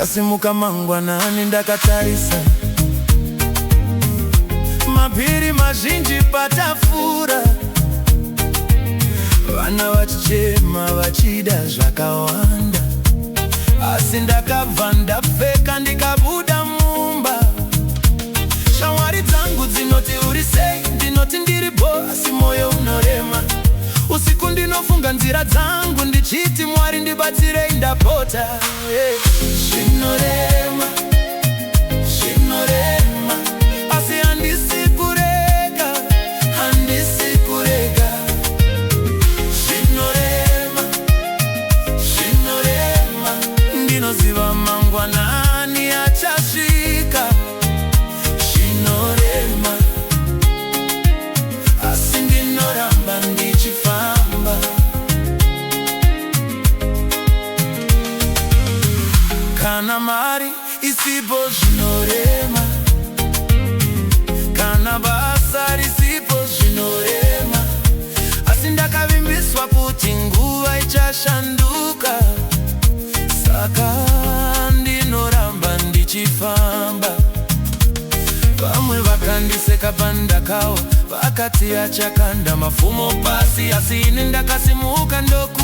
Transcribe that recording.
Ndakasimuka mangwanani ndakatarisa mapiri mazhinji patafura, vana vachichema vachida zvakawanda. Asi ndakabva ndapfeka ndikabuda mumba. Shamwari dzangu dzinoti uri sei, ndinoti ndiri bosi, moyo unorema. Usiku ndinofunga nzira dzangu ndichiti Mwari ndibatsirei, ndapota. Zvinorema, zvinorema, asi handisi kurega, handisi kurega. Zvinorema, zvinorema, ndinoziva mangwanani achasvika. Zvinorema, asi ndinoramba ndichifamba. Kana mari isipo zvinorema, kana basa risipo zvinorema, asi ndakavimbiswa kuti nguva ichashanduka. Saka ndinoramba ndichifamba. Vamwe vakandiseka pandakawa, vakati achakanda mafumo pasi, asi ini ndakasimuka ndoku